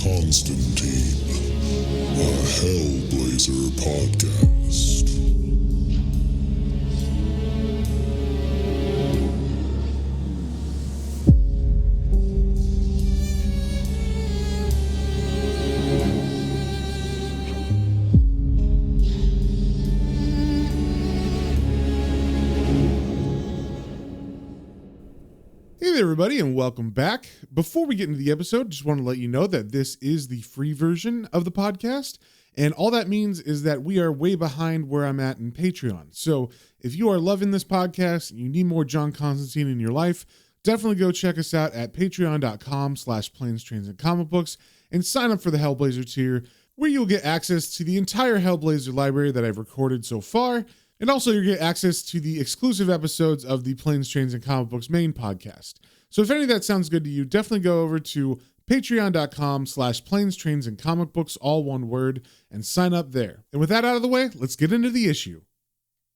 Constantine, a Hellblazer podcast. Hey there, everybody, and welcome back. Before we get into the episode, just want to let you know that this is the free version of the podcast, and all that means is that we are way behind where I'm at in Patreon. So if you are loving this podcast and you need more John Constantine in your life, definitely go check us out at patreon.com/planes, trains, and comic books and sign up for the Hellblazer tier, where you'll get access to the entire Hellblazer library that I've recorded so far. And also you'll get access to the exclusive episodes of the Planes, Trains, and Comic Books main podcast. So if any of that sounds good to you, definitely go over to patreon.com/planes, trains, and comic books, all one word, and sign up there. And with that out of the way, let's get into the issue.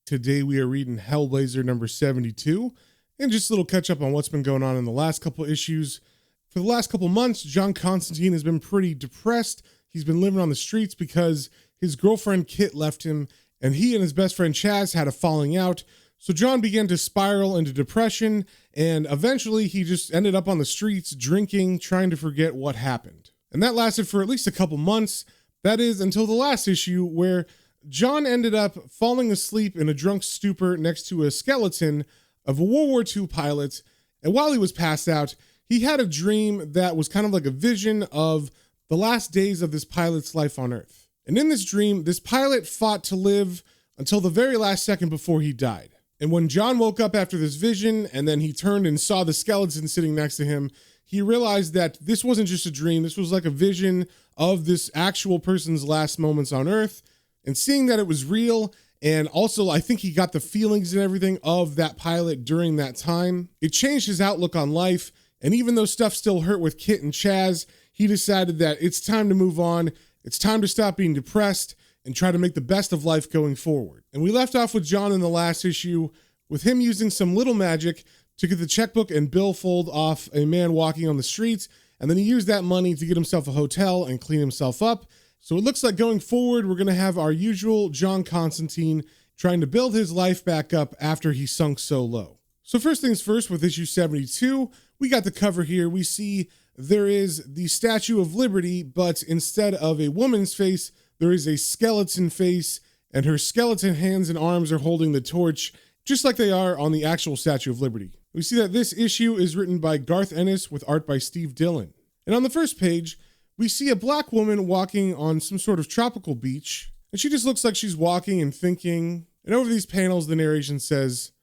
Today we are reading Hellblazer number 72, and just a little catch up on what's been going on in the last couple issues. For the last couple months, John Constantine has been pretty depressed. He's been living on the streets because his girlfriend Kit left him, and he and his best friend Chaz had a falling out. So John began to spiral into depression, and eventually he just ended up on the streets drinking, trying to forget what happened. And that lasted for at least a couple months. That is until the last issue, where John ended up falling asleep in a drunk stupor next to a skeleton of a World War II pilot. And while he was passed out, he had a dream that was kind of like a vision of the last days of this pilot's life on Earth. And in this dream, this pilot fought to live until the very last second before he died. And when John woke up after this vision, and then he turned and saw the skeleton sitting next to him, he realized that this wasn't just a dream. This was like a vision of this actual person's last moments on Earth. And seeing that it was real, and also I think he got the feelings and everything of that pilot during that time, it changed his outlook on life. And even though stuff still hurt with Kit and Chaz, he decided that it's time to move on. It's time to stop being depressed and try to make the best of life going forward. And we left off with John in the last issue with him using some little magic to get the checkbook and billfold off a man walking on the streets. And then he used that money to get himself a hotel and clean himself up. So it looks like going forward, we're going to have our usual John Constantine trying to build his life back up after he sunk so low. So first things first, with issue 72, we got the cover here. We see there is the Statue of Liberty, but instead of a woman's face, there is a skeleton face, and her skeleton hands and arms are holding the torch, just like they are on the actual Statue of Liberty. We see that this issue is written by Garth Ennis with art by Steve Dillon. And on the first page, we see a black woman walking on some sort of tropical beach, and she just looks like she's walking and thinking. And over these panels, the narration says,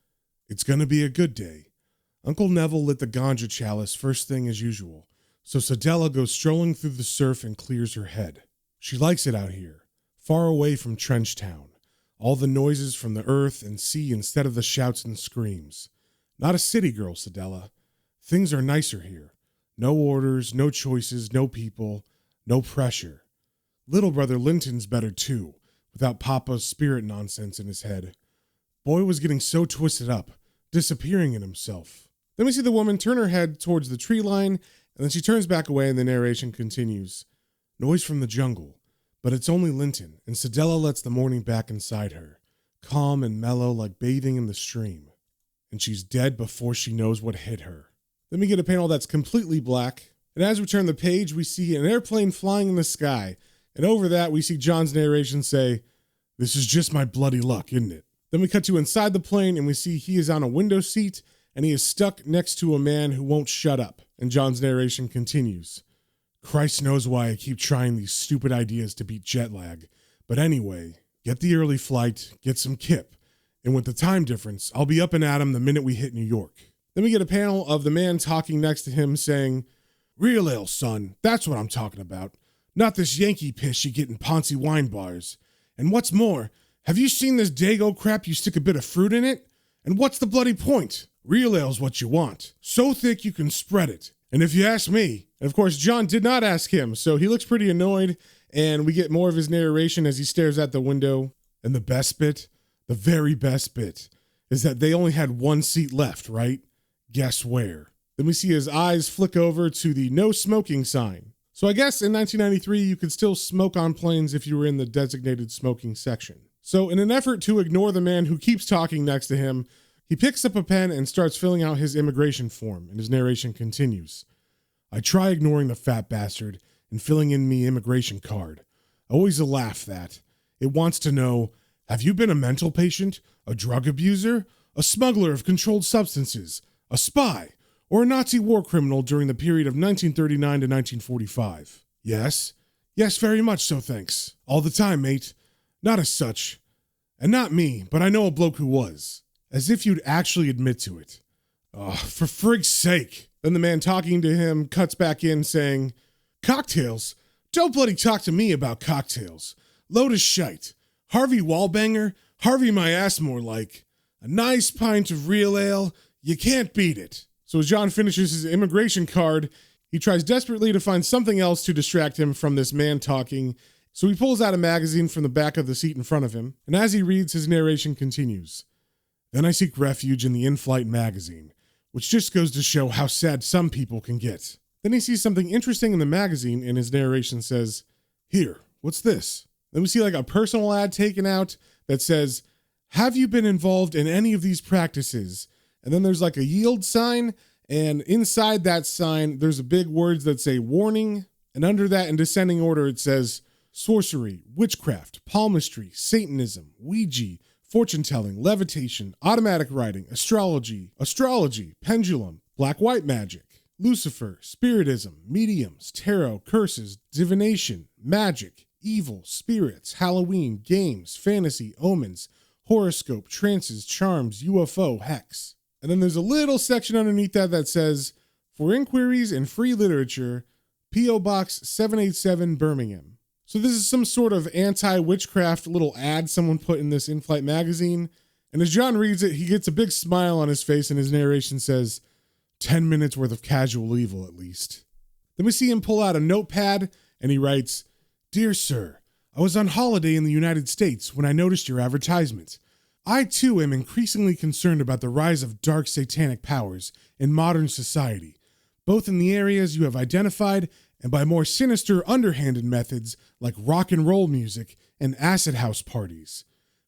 "It's gonna be a good day. Uncle Neville lit the ganja chalice first thing as usual. So Sadella goes strolling through the surf and clears her head. She likes it out here, far away from Trenchtown. All the noises from the earth and sea instead of the shouts and screams. Not a city girl, Sadella. Things are nicer here. No orders, no choices, no people, no pressure. Little brother Linton's better too, without Papa's spirit nonsense in his head. Boy was getting so twisted up, disappearing in himself." Then we see the woman turn her head towards the tree line, and then she turns back away and the narration continues. "Noise from the jungle, but it's only Linton, and Sadella lets the morning back inside her, calm and mellow like bathing in the stream. And she's dead before she knows what hit her." Then we get a panel that's completely black, and as we turn the page, we see an airplane flying in the sky, and over that we see John's narration say, "This is just my bloody luck, isn't it?" Then we cut to inside the plane, and we see he is on a window seat, and he is stuck next to a man who won't shut up. And John's narration continues. "Christ knows why I keep trying these stupid ideas to beat jet lag. But anyway, get the early flight, get some kip. And with the time difference, I'll be up and at him the minute we hit New York." Then we get a panel of the man talking next to him saying, "Real ale, son, that's what I'm talking about. Not this Yankee piss you get in Ponzi wine bars. And what's more, have you seen this Dago crap you stick a bit of fruit in it? And what's the bloody point? Real ale's what you want. So thick you can spread it. And if you ask me," and of course John did not ask him, so he looks pretty annoyed, and we get more of his narration as he stares out the window. And the best bit, the very best bit, is that they only had one seat left, right? Guess where? Then we see his eyes flick over to the no smoking sign. So I guess in 1993, you could still smoke on planes if you were in the designated smoking section. So in an effort to ignore the man who keeps talking next to him, he picks up a pen and starts filling out his immigration form, and his narration continues. I try ignoring the fat bastard and filling in me immigration card. Always a laugh that. It wants to know, have you been a mental patient, a drug abuser, a smuggler of controlled substances, a spy, or a Nazi war criminal during the period of 1939 to 1945? Yes. Yes, very much so, thanks. All the time, mate. Not as such. And not me, but I know a bloke who was. As if you'd actually admit to it. Oh, for frig's sake. Then the man talking to him cuts back in saying, cocktails? Don't bloody talk to me about cocktails. Lotus shite. Harvey Wallbanger? Harvey my ass more like. A nice pint of real ale? You can't beat it. So as John finishes his immigration card, he tries desperately to find something else to distract him from this man talking. So he pulls out a magazine from the back of the seat in front of him, and as he reads, his narration continues. Then I seek refuge in the in-flight magazine, which just goes to show how sad some people can get. Then he sees something interesting in the magazine, and his narration says, here, what's this? Then we see like a personal ad taken out that says, have you been involved in any of these practices? And then there's like a yield sign, and inside that sign, there's a big words that say warning, and under that in descending order, it says sorcery, witchcraft, palmistry, Satanism, Ouija, fortune-telling, levitation, automatic writing, astrology, pendulum, black-white magic, Lucifer, spiritism, mediums, tarot, curses, divination, magic, evil, spirits, Halloween, games, fantasy, omens, horoscope, trances, charms, UFO, hex. And then there's a little section underneath that says, for inquiries and free literature, P.O. Box 787, Birmingham. So this is some sort of anti-witchcraft little ad someone put in this in-flight magazine. And as John reads it, he gets a big smile on his face and his narration says, 10 minutes worth of casual evil at least. Then we see him pull out a notepad and he writes, Dear Sir, I was on holiday in the United States when I noticed your advertisement. I too am increasingly concerned about the rise of dark satanic powers in modern society, both in the areas you have identified and by more sinister underhanded methods like rock and roll music and acid house parties.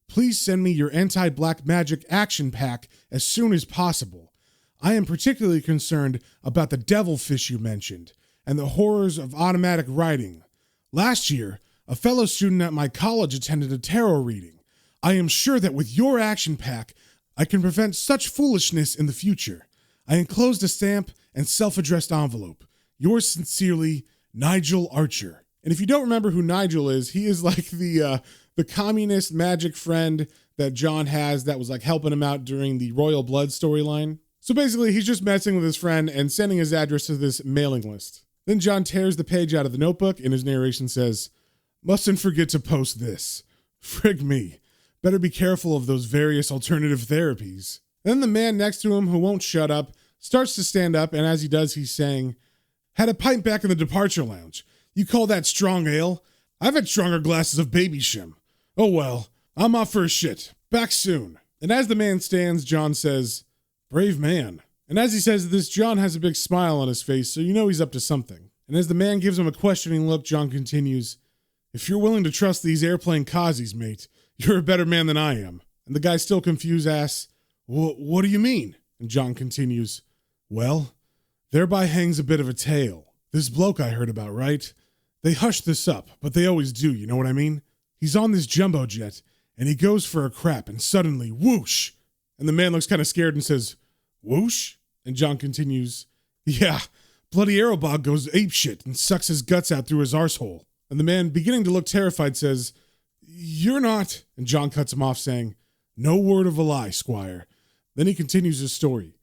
Please send me your anti-black magic action pack as soon as possible. I am particularly concerned about the devilfish you mentioned and the horrors of automatic writing. Last year, a fellow student at my college attended a tarot reading. I am sure that with your action pack, I can prevent such foolishness in the future. I enclosed a stamp and self-addressed envelope. Yours sincerely, Nigel Archer. And if you don't remember who Nigel is, he is like the communist magic friend that John has that was like helping him out during the Royal Blood storyline. So basically, he's just messing with his friend and sending his address to this mailing list. Then John tears the page out of the notebook and his narration says, Mustn't forget to post this. Frig me. Better be careful of those various alternative therapies. Then the man next to him, who won't shut up, starts to stand up, and as he does, he's saying, Had a pint back in the departure lounge. You call that strong ale? I've had stronger glasses of baby shim. Oh well, I'm off for a shit. Back soon. And as the man stands, John says, Brave man. And as he says this, John has a big smile on his face, so you know he's up to something. And as the man gives him a questioning look, John continues, If you're willing to trust these airplane Kazis, mate, you're a better man than I am. And the guy, still confused, asks, What do you mean? And John continues, Well, thereby hangs a bit of a tale. This bloke I heard about, right? They hushed this up, but they always do, you know what I mean? He's on this jumbo jet, and he goes for a crap, and suddenly, whoosh! And the man looks kind of scared and says, Whoosh? And John continues, Yeah, bloody Aerobog goes apeshit and sucks his guts out through his arsehole. And the man, beginning to look terrified, says, You're not. And John cuts him off, saying, No word of a lie, Squire. Then he continues his story.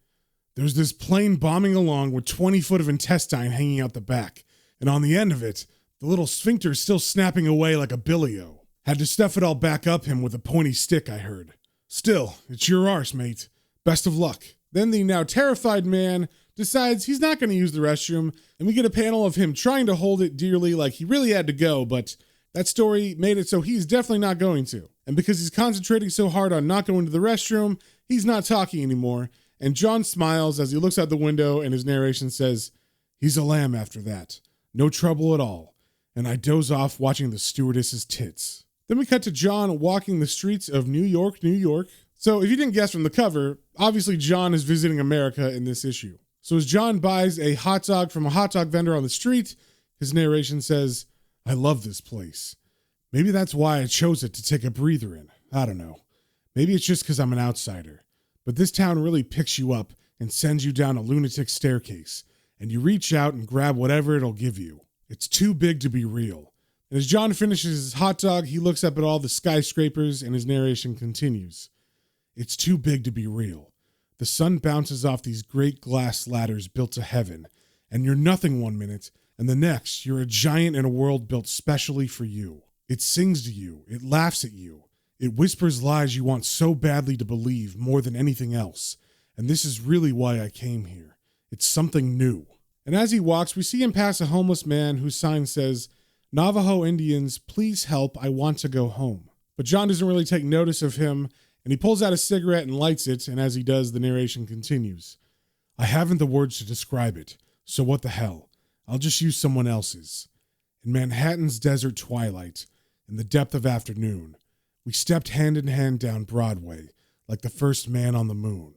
There's this plane bombing along with 20 foot of intestine hanging out the back, and on the end of it, the little sphincter's still snapping away like a billy-o. Had to stuff it all back up him with a pointy stick, I heard. Still, it's your arse, mate. Best of luck. Then the now terrified man decides he's not going to use the restroom, and we get a panel of him trying to hold it dearly like he really had to go, but that story made it so he's definitely not going to. And because he's concentrating so hard on not going to the restroom, he's not talking anymore, and John smiles as he looks out the window and his narration says, He's a lamb after that. No trouble at all. And I doze off watching the stewardess's tits. Then we cut to John walking the streets of New York, New York. So if you didn't guess from the cover, obviously John is visiting America in this issue. So as John buys a hot dog from a hot dog vendor on the street, his narration says, I love this place. Maybe that's why I chose it to take a breather in. I don't know. Maybe it's just because I'm an outsider. But this town really picks you up and sends you down a lunatic staircase, and you reach out and grab whatever it'll give you. It's too big to be real. And as John finishes his hot dog, he looks up at all the skyscrapers and his narration continues. It's too big to be real. The sun bounces off these great glass ladders built to heaven, and you're nothing one minute, and the next you're a giant in a world built specially for you. It sings to you. It laughs at you. It whispers lies you want so badly to believe more than anything else. And this is really why I came here. It's something new. And as he walks, we see him pass a homeless man whose sign says, Navajo Indians, please help, I want to go home. But John doesn't really take notice of him, and he pulls out a cigarette and lights it, and as he does, the narration continues. I haven't the words to describe it, so what the hell? I'll just use someone else's. In Manhattan's desert twilight, in the depth of afternoon, we stepped hand in hand down Broadway, like the first man on the moon,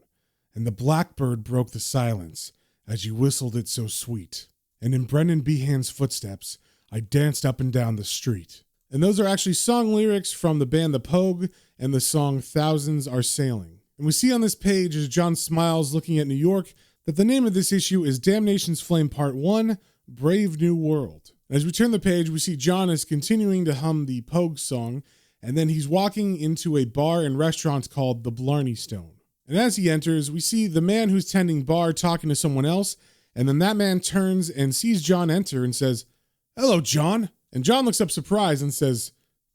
and the blackbird broke the silence, as you whistled it so sweet. And in Brendan Behan's footsteps, I danced up and down the street. And those are actually song lyrics from the band The Pogue and the song Thousands Are Sailing. And we see on this page, as John smiles looking at New York, that the name of this issue is Damnation's Flame Part 1, Brave New World. As we turn the page, we see John is continuing to hum the Pogue song, and then he's walking into a bar and restaurant called the Blarney Stone. And as he enters, we see the man who's tending bar talking to someone else, and then that man turns and sees John enter and says, Hello, John. And John looks up surprised and says,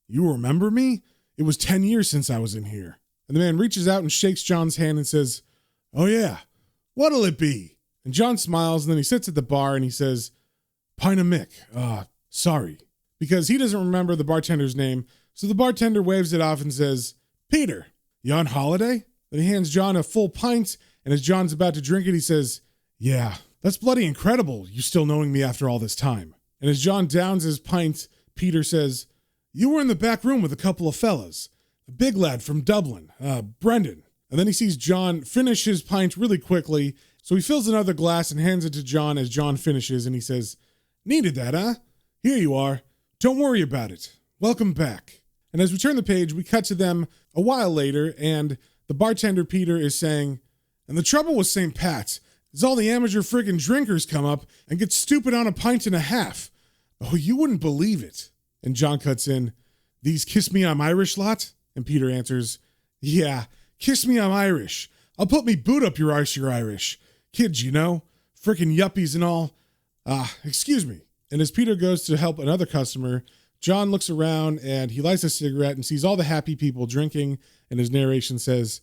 You remember me? It was 10 years since I was in here. And the man reaches out and shakes John's hand and says, Oh yeah, what'll it be? And John smiles, and then he sits at the bar and he says, Pint of Mick, sorry. Because he doesn't remember the bartender's name, so the bartender waves it off and says, Peter, you on holiday? Then he hands John a full pint, and as John's about to drink it, he says, Yeah, that's bloody incredible, you still knowing me after all this time. And as John downs his pint, Peter says, You were in the back room with a couple of fellas. A big lad from Dublin, Brendan. And then he sees John finish his pint really quickly, so he fills another glass and hands it to John as John finishes, and he says, Needed that, huh? Here you are. Don't worry about it. Welcome back. And as we turn the page, we cut to them a while later, and the bartender Peter is saying, And the trouble with St. Pat's is all the amateur friggin' drinkers come up and get stupid on a pint and a half. Oh, you wouldn't believe it. And John cuts in, These kiss me I'm Irish lot? And Peter answers, Yeah, kiss me I'm Irish. I'll put me boot up your arse, you're Irish. Kids, you know, frickin' yuppies and all. Excuse me. And as Peter goes to help another customer, John looks around and he lights a cigarette and sees all the happy people drinking, and his narration says,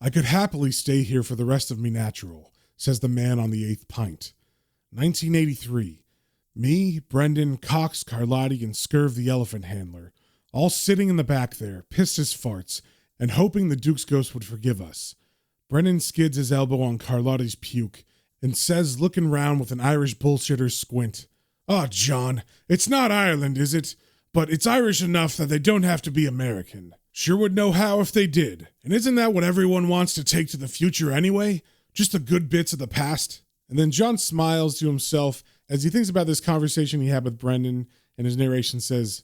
I could happily stay here for the rest of me natural, says the man on the 8th pint. 1983. Me, Brendan, Cox, Carlotti, and Scurv the elephant handler, all sitting in the back there, pissed as farts, and hoping the Duke's ghost would forgive us. Brendan skids his elbow on Carlotti's puke and says, looking round with an Irish bullshitter's squint, Oh, John, it's not Ireland, is it? But it's Irish enough that they don't have to be American. Sure would know how if they did. And isn't that what everyone wants to take to the future anyway? Just the good bits of the past? And then John smiles to himself as he thinks about this conversation he had with Brendan, and his narration says,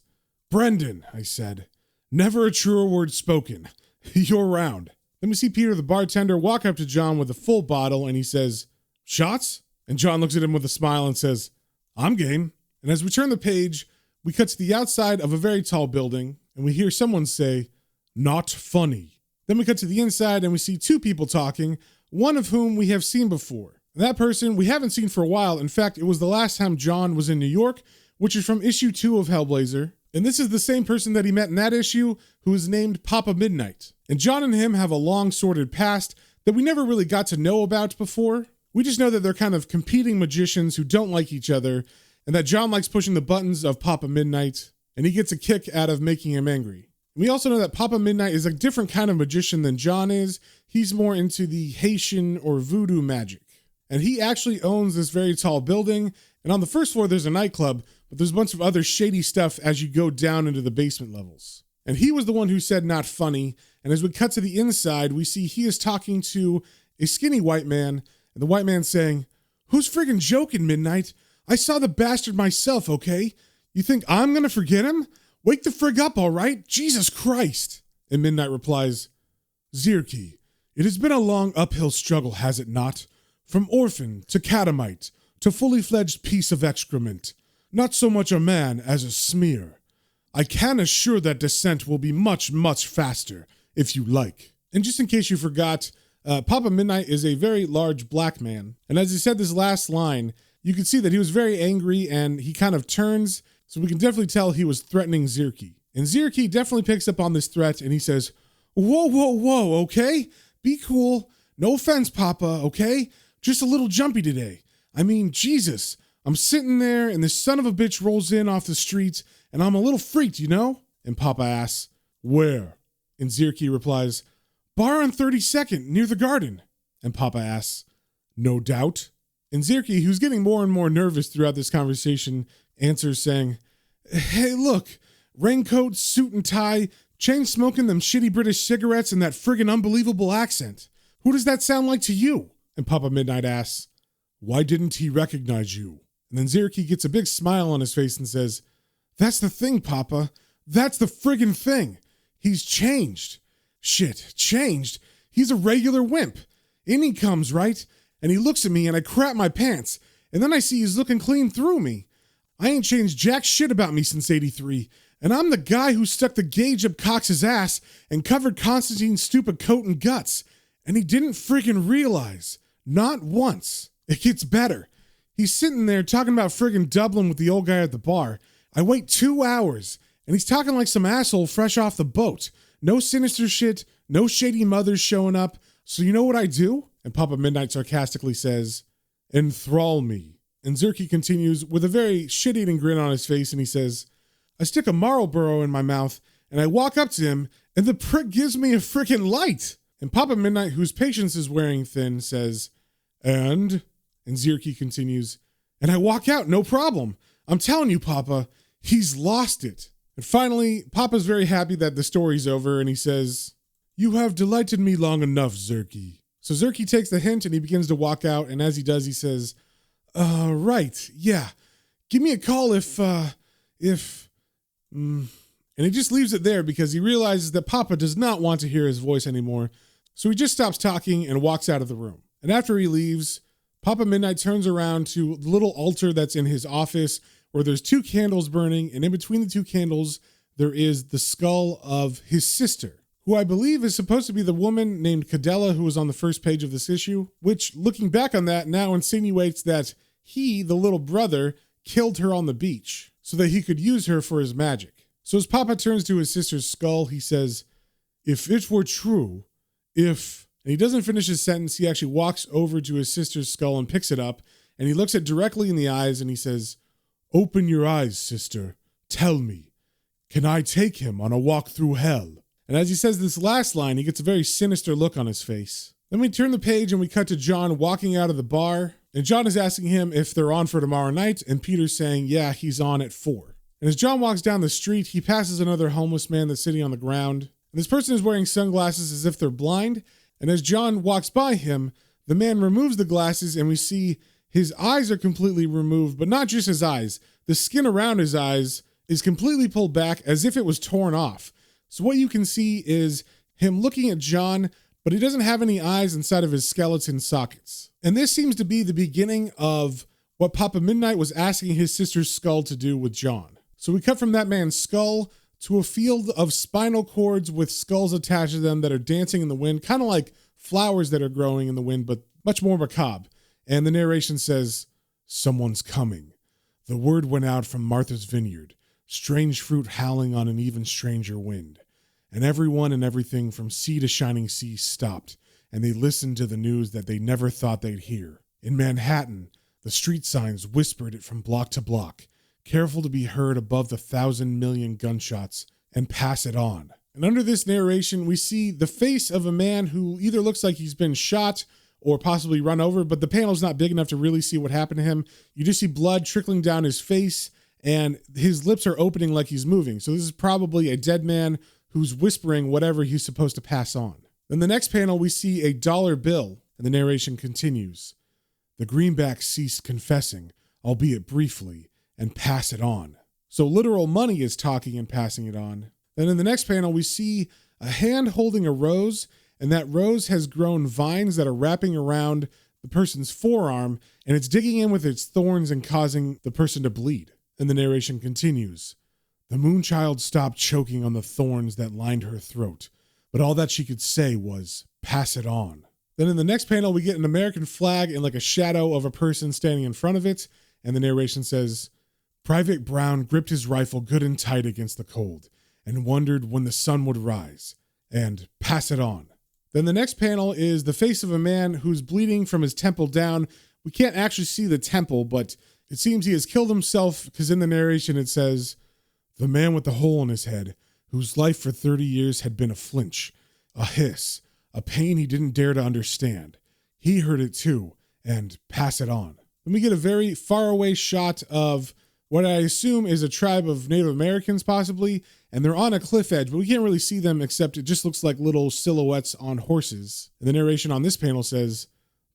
Brendan, I said, never a truer word spoken. You're round. Then we see Peter the bartender walk up to John with a full bottle, and he says, Shots? And John looks at him with a smile and says, I'm game. And as we turn the page, we cut to the outside of a very tall building, and we hear someone say, Not funny. Then we cut to the inside, and we see two people talking, one of whom we have seen before. And that person we haven't seen for a while. In fact, it was the last time John was in New York, which is from issue 2 of Hellblazer. And this is the same person that he met in that issue, who is named Papa Midnight. And John and him have a long sordid past that we never really got to know about before. We just know that they're kind of competing magicians who don't like each other, and that John likes pushing the buttons of Papa Midnight, and he gets a kick out of making him angry. We also know that Papa Midnight is a different kind of magician than John is. He's more into the Haitian or voodoo magic. And he actually owns this very tall building. And on the first floor, there's a nightclub, but there's a bunch of other shady stuff as you go down into the basement levels. And he was the one who said not funny. And as we cut to the inside, we see he is talking to a skinny white man. And the white man's saying, "Who's friggin' joking, Midnight? I saw the bastard myself, okay? You think I'm gonna forget him? Wake the frig up, all right? Jesus Christ." And Midnight replies, "Zirki, it has been a long uphill struggle, has it not? From orphan to catamite to fully fledged piece of excrement. Not so much a man as a smear. I can assure that descent will be much, much faster, if you like." And just in case you forgot, Papa Midnight is a very large black man. And as he said this last line, you can see that he was very angry and he kind of turns. So we can definitely tell he was threatening Zirki. And Zirki definitely picks up on this threat and he says, "Whoa, whoa, whoa, okay? Be cool. No offense, Papa, okay? Just a little jumpy today. I mean, Jesus, I'm sitting there and this son of a bitch rolls in off the street and I'm a little freaked, you know?" And Papa asks, "Where?" And Zirki replies, "Bar on 32nd, near the garden." And Papa asks, "No doubt?" And Zirki, who's getting more and more nervous throughout this conversation, answers saying, "Hey, look, raincoat, suit and tie, chain smoking them shitty British cigarettes and that friggin' unbelievable accent. Who does that sound like to you?" And Papa Midnight asks, "Why didn't he recognize you?" And then Zirki gets a big smile on his face and says, "That's the thing, Papa. That's the friggin' thing. He's changed. Shit, changed? He's a regular wimp. In he comes, right? And he looks at me and I crap my pants. And then I see he's looking clean through me. I ain't changed jack shit about me since '83. And I'm the guy who stuck the gauge up Cox's ass and covered Constantine's stupid coat and guts. And he didn't friggin' realize. Not once. It gets better. He's sitting there talking about friggin' Dublin with the old guy at the bar. I wait 2 hours, and he's talking like some asshole fresh off the boat. No sinister shit, no shady mothers showing up. So you know what I do?" And Papa Midnight sarcastically says, "Enthrall me." And Zirki continues with a very shit-eating grin on his face, and he says, "I stick a Marlboro in my mouth, and I walk up to him, and the prick gives me a frickin' light." And Papa Midnight, whose patience is wearing thin, says, And Zirki continues, "And I walk out, no problem. I'm telling you, Papa, he's lost it." And finally, Papa's very happy that the story's over, and he says, "You have delighted me long enough, Zirki." So Zirki takes the hint and he begins to walk out, and as he does, he says, Right, yeah. Give me a call and he just leaves it there because he realizes that Papa does not want to hear his voice anymore. So he just stops talking and walks out of the room. And after he leaves, Papa Midnight turns around to the little altar that's in his office where there's 2 candles burning, and in between the 2 candles, there is the skull of his sister, who I believe is supposed to be the woman named Cadella who was on the first page of this issue, which, looking back on that, now insinuates that he, the little brother, killed her on the beach so that he could use her for his magic. So as Papa turns to his sister's skull, he says, "If it were true, if..." And he doesn't finish his sentence. He actually walks over to his sister's skull and picks it up, and he looks it directly in the eyes and he says, "Open your eyes, sister. Tell me, can I take him on a walk through hell?" And as he says this last line, he gets a very sinister look on his face. Then we turn the page and we cut to John walking out of the bar, and John is asking him if they're on for tomorrow night, and Peter's saying, yeah, he's on at 4. And as John walks down the street, he passes another homeless man that's sitting on the ground. And this person is wearing sunglasses as if they're blind, and as John walks by him, the man removes the glasses and we see his eyes are completely removed, but not just his eyes. The skin around his eyes is completely pulled back as if it was torn off. So what you can see is him looking at John, but he doesn't have any eyes inside of his skeleton sockets. And this seems to be the beginning of what Papa Midnight was asking his sister's skull to do with John. So we cut from that man's skull to a field of spinal cords with skulls attached to them that are dancing in the wind, kind of like flowers that are growing in the wind, but much more macabre. And the narration says, "Someone's coming. The word went out from Martha's vineyard, strange fruit howling on an even stranger wind. And everyone and everything from sea to shining sea stopped, and they listened to the news that they never thought they'd hear. In Manhattan, the street signs whispered it from block to block, careful to be heard above the 1,000 million gunshots, and pass it on." And under this narration, we see the face of a man who either looks like he's been shot or possibly run over, but the panel's not big enough to really see what happened to him. You just see blood trickling down his face, and his lips are opening like he's moving. So this is probably a dead man who's whispering whatever he's supposed to pass on. Then the next panel, we see a dollar bill, and the narration continues. The greenback ceased confessing, albeit briefly, and pass it on. So literal money is talking and passing it on. Then in the next panel, we see a hand holding a rose, and that rose has grown vines that are wrapping around the person's forearm, and it's digging in with its thorns and causing the person to bleed. And the narration continues. The moonchild stopped choking on the thorns that lined her throat, but all that she could say was, pass it on. Then in the next panel, we get an American flag and like a shadow of a person standing in front of it, and the narration says, Private Brown gripped his rifle good and tight against the cold, and wondered when the sun would rise, and pass it on. Then the next panel is the face of a man who's bleeding from his temple down. We can't actually see the temple, but it seems he has killed himself because in the narration it says, the man with the hole in his head, whose life for 30 years had been a flinch, a hiss, a pain he didn't dare to understand. He heard it too, and pass it on. Then we get a very far away shot of what I assume is a tribe of Native Americans possibly, and they're on a cliff edge, but we can't really see them except it just looks like little silhouettes on horses. And the narration on this panel says,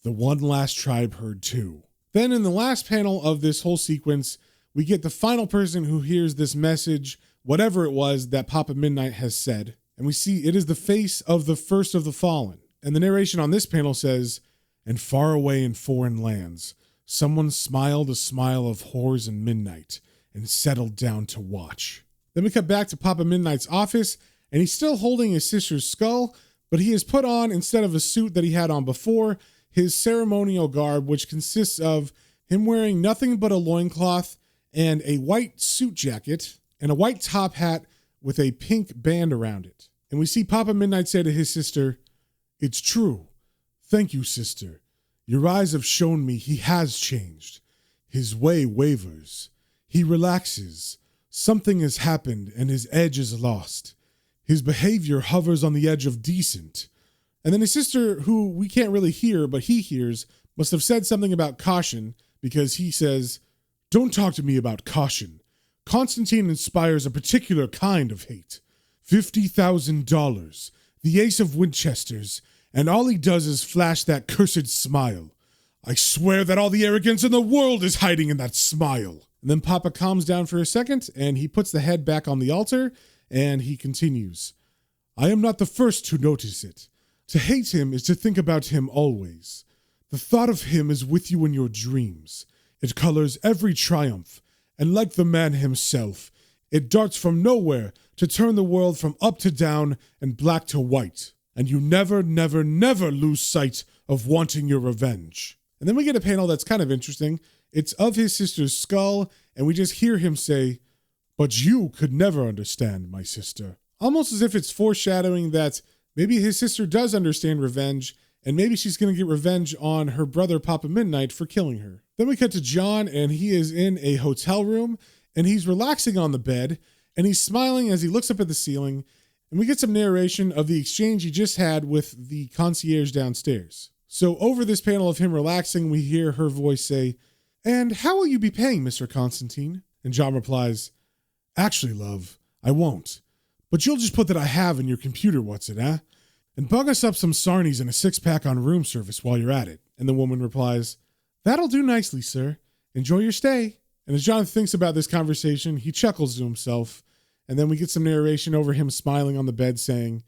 the one last tribe heard too. Then in the last panel of this whole sequence, we get the final person who hears this message, whatever it was that Papa Midnight has said. And we see it is the face of the first of the fallen. And the narration on this panel says, and far away in foreign lands, someone smiled a smile of whores and midnight and settled down to watch. Then we cut back to Papa Midnight's office, and he's still holding his sister's skull, but he has put on, instead of a suit that he had on before, his ceremonial garb, which consists of him wearing nothing but a loincloth and a white suit jacket and a white top hat with a pink band around it. And we see Papa Midnight say to his sister, it's true. Thank you, sister. Your eyes have shown me he has changed. His way wavers. He relaxes. Something has happened and his edge is lost. His behavior hovers on the edge of decent. And then his sister, who we can't really hear, but he hears, must have said something about caution because he says, don't talk to me about caution. Constantine inspires a particular kind of hate. $50,000, the ace of Winchesters, and all he does is flash that cursed smile. I swear that all the arrogance in the world is hiding in that smile. And then Papa calms down for a second, and he puts the head back on the altar, and he continues. I am not the first to notice it. To hate him is to think about him always. The thought of him is with you in your dreams. It colors every triumph, and like the man himself, it darts from nowhere to turn the world from up to down and black to white. And you never, never, never lose sight of wanting your revenge. And then we get a panel that's kind of interesting. It's of his sister's skull, and we just hear him say, but you could never understand, my sister. Almost as if it's foreshadowing that maybe his sister does understand revenge, and maybe she's going to get revenge on her brother Papa Midnight for killing her. Then we cut to John, and he is in a hotel room, and he's relaxing on the bed, and he's smiling as he looks up at the ceiling, and we get some narration of the exchange he just had with the concierge downstairs. So over this panel of him relaxing, we hear her voice say, and how will you be paying, Mr. Constantine? And John replies, actually, love, I won't. But you'll just put that I have in your computer, what's it, eh? And bug us up some sarnies and a six-pack on room service while you're at it. And the woman replies, that'll do nicely, sir. Enjoy your stay. And as John thinks about this conversation, he chuckles to himself. And then we get some narration over him smiling on the bed saying,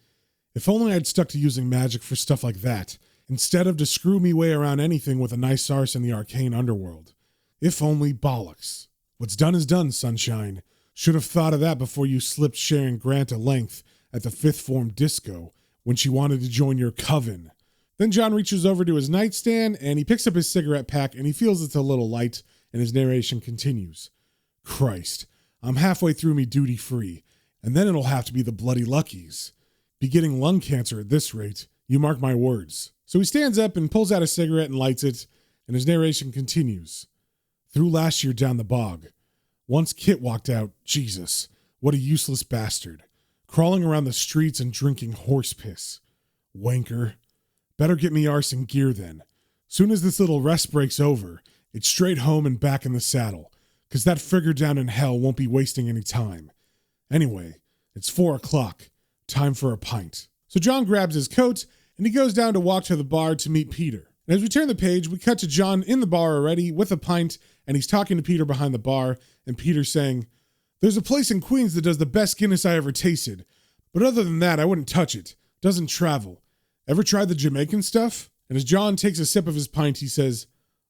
if only I'd stuck to using magic for stuff like that, instead of to screw me way around anything with a nice arse in the arcane underworld. If only bollocks. What's done is done, sunshine. Should have thought of that before you slipped Sharon Grant a length at the fifth form disco when she wanted to join your coven. Then John reaches over to his nightstand and he picks up his cigarette pack and he feels it's a little light, and his narration continues. Christ, I'm halfway through me duty free, and then it'll have to be the bloody luckies. Be getting lung cancer at this rate, you mark my words. So he stands up and pulls out a cigarette and lights it, and his narration continues. Through last year down the bog. Once Kit walked out, Jesus, what a useless bastard. Crawling around the streets and drinking horse piss. Wanker. Better get me arse and gear then. Soon as this little rest breaks over, it's straight home and back in the saddle, 'cause that frigger down in hell won't be wasting any time. Anyway, it's 4:00. Time for a pint. So John grabs his coat, and he goes down to walk to the bar to meet Peter. And as we turn the page, we cut to John in the bar already with a pint, and he's talking to Peter behind the bar, and Peter's saying, "There's a place in Queens that does the best Guinness I ever tasted. But other than that, I wouldn't touch it. Doesn't travel. Ever tried the Jamaican stuff?" And as John takes a sip of his pint, he says,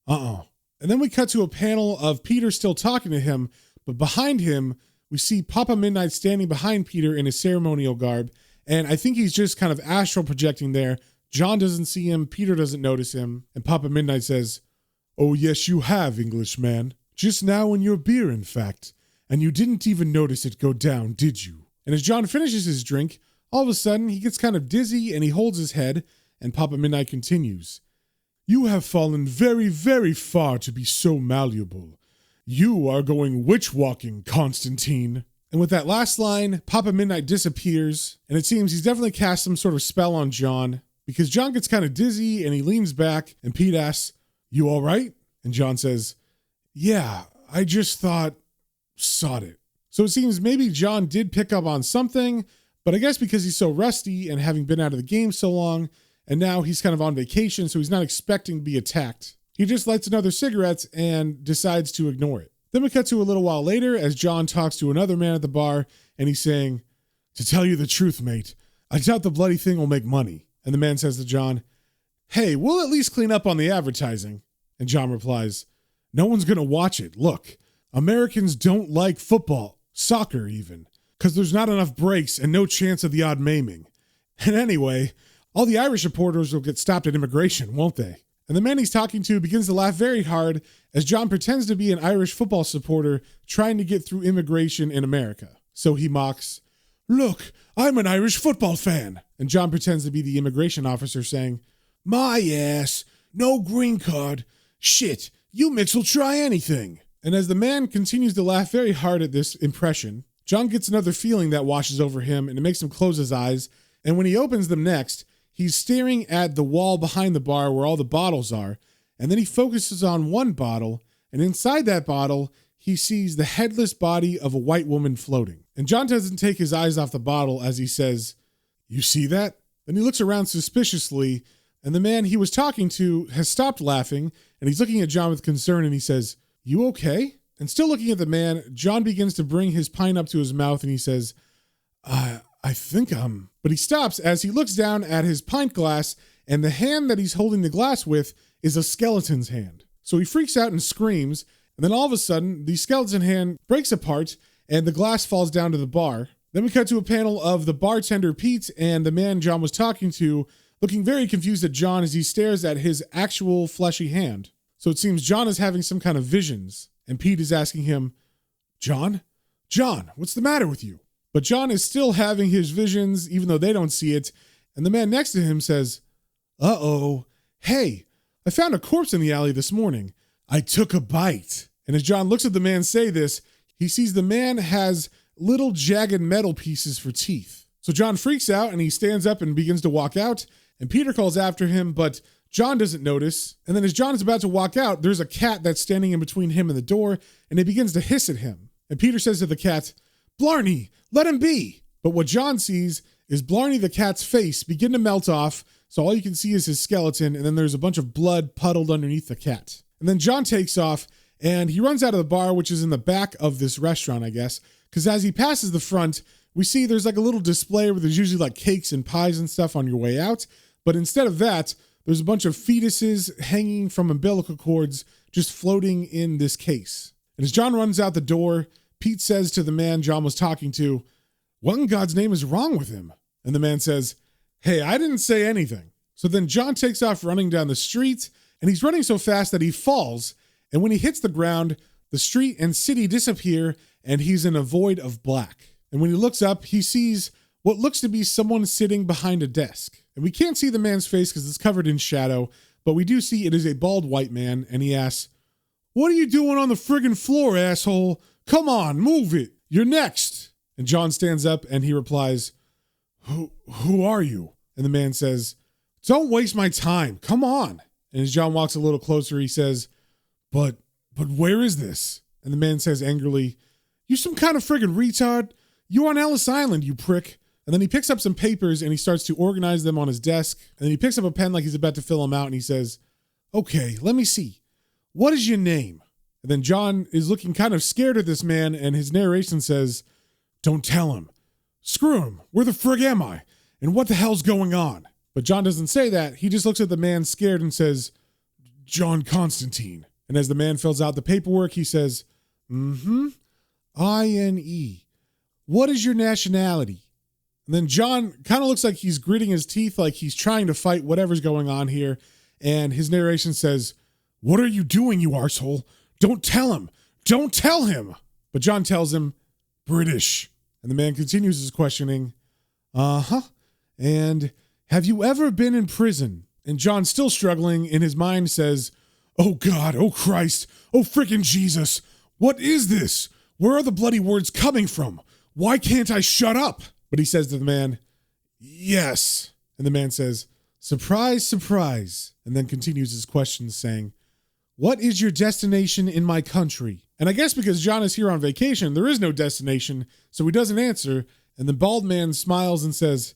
And then we cut to a panel of Peter still talking to him, but behind him, we see Papa Midnight standing behind Peter in his ceremonial garb, and I think he's just kind of astral projecting there. John doesn't see him, Peter doesn't notice him, and Papa Midnight says, "Oh yes, you have, Englishman. Just now in your beer, in fact. And you didn't even notice it go down, did you?" And as John finishes his drink, all of a sudden he gets kind of dizzy and he holds his head, and Papa Midnight continues, "You have fallen very, very far to be so malleable. You are going witch-walking, Constantine." And with that last line, Papa Midnight disappears, and it seems he's definitely cast some sort of spell on John, because John gets kind of dizzy and he leans back, and Pete asks, "You all right?" And John says, "Yeah, I just thought, sod it." So it seems maybe John did pick up on something, but I guess because he's so rusty and having been out of the game so long, and now he's kind of on vacation, so he's not expecting to be attacked. He just lights another cigarette and decides to ignore it. Then we cut to a little while later as John talks to another man at the bar, and he's saying, "To tell you the truth, mate, I doubt the bloody thing will make money." And the man says to John, "Hey, we'll at least clean up on the advertising." And John replies, "No one's going to watch it. Look, Americans don't like football, soccer even, because there's not enough breaks and no chance of the odd maiming. And anyway, all the Irish reporters will get stopped at immigration, won't they?" And the man he's talking to begins to laugh very hard as John pretends to be an Irish football supporter trying to get through immigration in America. So he mocks, "Look, I'm an Irish football fan." And John pretends to be the immigration officer saying, "My ass, no green card. Shit, you mix will try anything." And as the man continues to laugh very hard at this impression, John gets another feeling that washes over him, and it makes him close his eyes. And when he opens them next, he's staring at the wall behind the bar where all the bottles are, and then he focuses on one bottle, and inside that bottle, he sees the headless body of a white woman floating. And John doesn't take his eyes off the bottle as he says, "You see that?" Then he looks around suspiciously, and the man he was talking to has stopped laughing, and he's looking at John with concern, and he says, "You okay?" And still looking at the man, John begins to bring his pint up to his mouth, and he says, I think I'm... But he stops as he looks down at his pint glass, and the hand that he's holding the glass with is a skeleton's hand. So he freaks out and screams, and then all of a sudden, the skeleton hand breaks apart, and the glass falls down to the bar. Then we cut to a panel of the bartender Pete and the man John was talking to, looking very confused at John as he stares at his actual fleshy hand. So it seems John is having some kind of visions, and Pete is asking him, John, what's the matter with you?" But John is still having his visions, even though they don't see it, and the man next to him says, "Uh-oh, hey, I found a corpse in the alley this morning. I took a bite." And as John looks at the man say this, he sees the man has little jagged metal pieces for teeth. So John freaks out and he stands up and begins to walk out, and Peter calls after him, but John doesn't notice. And then as John is about to walk out, there's a cat that's standing in between him and the door, and it begins to hiss at him. And Peter says to the cat, "Blarney, let him be." But what John sees is Blarney the cat's face begin to melt off, so all you can see is his skeleton, and then there's a bunch of blood puddled underneath the cat. And then John takes off, and he runs out of the bar, which is in the back of this restaurant, I guess, because as he passes the front, we see there's like a little display where there's usually like cakes and pies and stuff on your way out, but instead of that, there's a bunch of fetuses hanging from umbilical cords just floating in this case. And as John runs out the door, Pete says to the man John was talking to, "What in God's name is wrong with him?" And the man says, "Hey, I didn't say anything." So then John takes off running down the street, and he's running so fast that he falls, and when he hits the ground, the street and city disappear, and he's in a void of black. And when he looks up, he sees what looks to be someone sitting behind a desk. And we can't see the man's face because it's covered in shadow, but we do see it is a bald white man, and he asks, "What are you doing on the friggin' floor, asshole? Come on, move it. You're next." And John stands up and he replies, Who are you?" And the man says, Don't waste my time. Come on. And as John walks a little closer, he says, But where is this? And the man says angrily, You some kind of friggin' retard? You on Ellis Island, you prick. And then he picks up some papers and he starts to organize them on his desk. And then he picks up a pen like he's about to fill them out and he says, Okay, let me see. What is your name? And then John is looking kind of scared at this man and his narration says, Don't tell him. Screw him. Where the frig am I? And what the hell's going on? But John doesn't say that. He just looks at the man scared and says, John Constantine. And as the man fills out the paperwork, he says, I-N-E. What is your nationality? And then John kind of looks like he's gritting his teeth, like he's trying to fight whatever's going on here. And his narration says, What are you doing, you arsehole? Don't tell him. Don't tell him. But John tells him, British. And the man continues his questioning. And have you ever been in prison? And John, still struggling in his mind, says, Oh God, oh Christ, oh frickin' Jesus. What is this? Where are the bloody words coming from? Why can't I shut up? But he says to the man, Yes. And the man says, Surprise, surprise. And then continues his questions saying, What is your destination in my country? And I guess because John is here on vacation, there is no destination, so he doesn't answer. And the bald man smiles and says,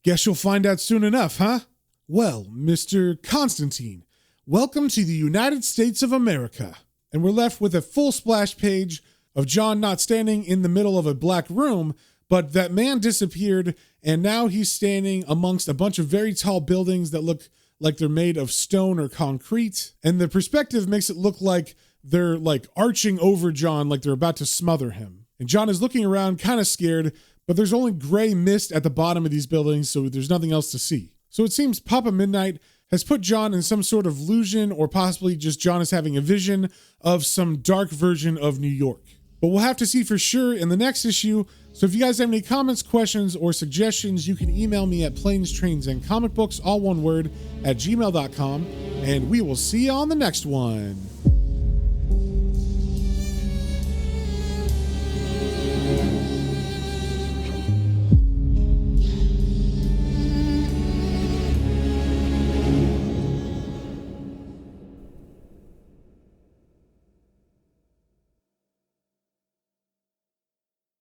Guess you'll find out soon enough, huh? Well, Mr. Constantine, welcome to the United States of America. And we're left with a full splash page of John not standing in the middle of a black room, but that man disappeared, and now he's standing amongst a bunch of very tall buildings that look like they're made of stone or concrete. And the perspective makes it look like they're like arching over John, like they're about to smother him. And John is looking around kind of scared, but there's only gray mist at the bottom of these buildings, so there's nothing else to see. So it seems Papa Midnight has put John in some sort of illusion, or possibly just John is having a vision of some dark version of New York. But we'll have to see for sure in the next issue. So if you guys have any comments, questions, or suggestions, you can email me at planestrains and comicbooks, all one word, @gmail.com. And we will see you on the next one.